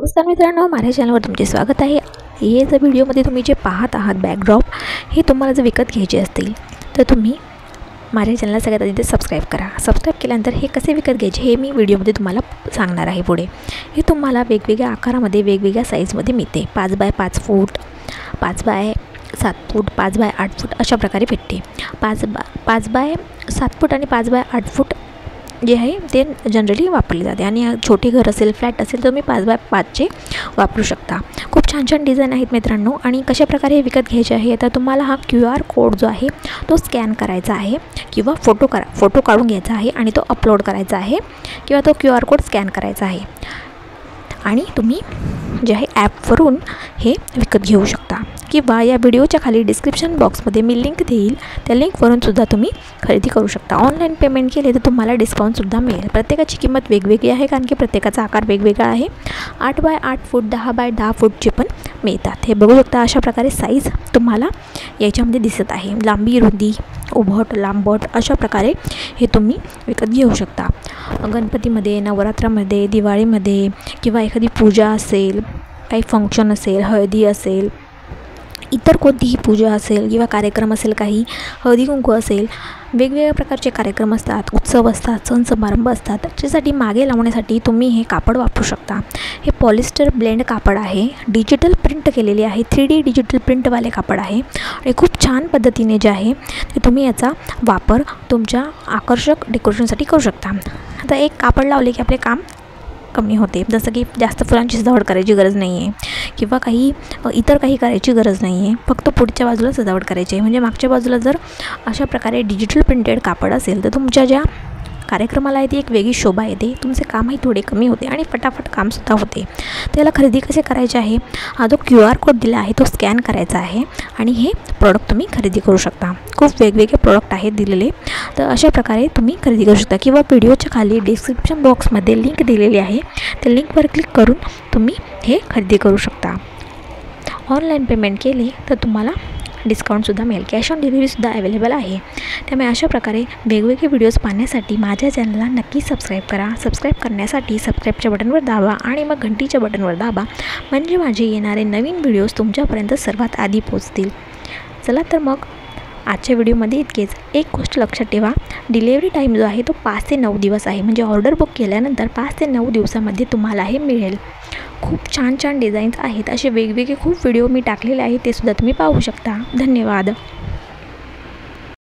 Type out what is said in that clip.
नमस्कार मित्रांनो, माझ्या चॅनलवर तुमचे स्वागत आहे। हे जर व्हिडिओमध्ये तुम्ही जे पाहत आहात बॅकड्रॉप, हे तुम्हाला जर विकत घ्यायचे असतील तर तुम्ही माझ्या चॅनलला सगळ्यात आधी सबस्क्राईब करा। सबस्क्राईब केल्यानंतर हे कसे विकत घ्यायचे हे मी व्हिडिओमध्ये तुम्हाला सांगणार आहे पुढे। हे तुम्हाला वेगवेगळ्या आकारामध्ये वेगवेगळ्या साईजमध्ये मिळते। 5 बाय 5 फूट, 5 बाय 7 फूट, 5 बाय 8 फूट अशा प्रकारे भेटते। 5 बाय 7 फूट आणि 5 बाय 8 फूट जे आहे ते जनरली वापरले जाते आणि छोटे घर असेल, फ्लॅट असेल तर तुम्ही 5 बाय 5चे वापरू शकता। खूप छान छान डिझाईन आहेत मित्रांनो। आणि कशा प्रकारे हे विकत घ्यायचे आहे तर तुम्हाला हा QR कोड जो आहे तो स्कॅन करायचा आहे किंवा फोटो काढून घ्यायचा आहे आणि तो अपलोड करायचा आहे किंवा तो QR कोड स्कॅन करायचा आहे आणि तुम्ही जे आहे ॲपवरून हे विकत घेऊ शकता किंवा या व्हिडिओच्या खाली डिस्क्रिप्शन बॉक्समध्ये मी लिंक देईल, त्या लिंकवरून सुद्धा तुम्ही खरेदी करू शकता। ऑनलाईन पेमेंट केले तर तुम्हाला डिस्काउंटसुद्धा मिळेल। प्रत्येकाची किंमत वेगवेगळी आहे कारण की प्रत्येकाचा आकार वेगवेगळा आहे। 8 बाय 8 फूट, 10 बाय 10 फूटचे पण मिळतात। हे बघू शकता, अशा प्रकारे साईज तुम्हाला याच्यामध्ये दिसत आहे। लांबी, रुंदी, उभट, लांबट अशा प्रकारे हे तुम्ही विकत घेऊ शकता। गणपतीमध्ये, नवरात्रामध्ये, दिवाळीमध्ये किंवा एखादी पूजा असेल, काही फंक्शन असेल, हळदी असेल, इतर कोणतीही पूजा असेल किंवा कार्यक्रम असेल, काही हळदी कुंकू असेल, वेगवेगळ्या प्रकारचे कार्यक्रम असतात, उत्सव असतात, सण समारंभ असतात, त्याच्यासाठी मागे लावण्यासाठी तुम्ही हे कापड वापरू शकता। हे पॉलिस्टर ब्लेंड कापड आहे, डिजिटल प्रिंट केलेली आहे, 3D डिजिटल प्रिंटवाले कापड आहे आणि खूप छान पद्धतीने जे आहे ते तुम्ही याचा वापर तुमच्या आकर्षक डेकोरेशनसाठी करू शकता। आता एक कापड लावले की आपले काम कमी होते, जसं की जास्त फुलांची सजावट करायची गरज नाही आहे किंवा इतर काही करायची गरज नाही आहे, फक्त पुढच्या बाजूला सजावट करायची आहे। म्हणजे मागच्या बाजूला जर अशा प्रकारे डिजिटल प्रिंटेड कापड असेल तर तुमच्या ज्या कार्यक्रमाला आहे ती एक वेगळी शोभा येते, तुमचे कामही थोडे कमी होते आणि फटाफट कामसुद्धा होते। त्याला खरेदी कसे करायचे आहे, हा जो QR कोड दिला आहे तो स्कॅन करायचा आहे आणि हे प्रॉडक्ट तुम्ही खरेदी करू शकता। खूप वेगवेगळे प्रॉडक्ट आहेत दिलेले, तर अशा प्रकारे तुम्ही खरेदी करू शकता किंवा व्हिडिओच्या खाली डिस्क्रिप्शन बॉक्समध्ये लिंक दिलेली आहे, त्या लिंकवर क्लिक करून तुम्ही हे खरेदी करू शकता। ऑनलाईन पेमेंट केले तर तुम्हाला डिस्काउंटसुद्धा मिळेल, कॅश ऑन डिलिव्हरीसुद्धा अवेलेबल आहे। त्यामुळे अशा प्रकारे वेगवेगळे व्हिडिओज पाहण्यासाठी माझ्या चॅनलला नक्की सबस्क्राईब करा। सबस्क्राईब करण्यासाठी सबस्क्राईबच्या बटनवर दाबा आणि मग घंटीच्या बटनवर दाबा, म्हणजे माझे येणारे नवीन व्हिडिओज तुमच्यापर्यंत सर्वात आधी पोहोचतील। चला तर मग आजच्या व्हिडिओमध्ये इतकेच। एक गोष्ट लक्षात ठेवा, डिलेवरी टाईम जो आहे तो 5 ते 9 दिवस आहे, म्हणजे ऑर्डर बुक केल्यानंतर 5 ते 9 दिवसामध्ये तुम्हाला हे मिळेल। खूप छान छान डिझाईन्स आहेत, असे वेगवेगळे खूप व्हिडिओ मी टाकलेले आहेत, ते सुद्धा तुम्ही पाहू शकता। धन्यवाद।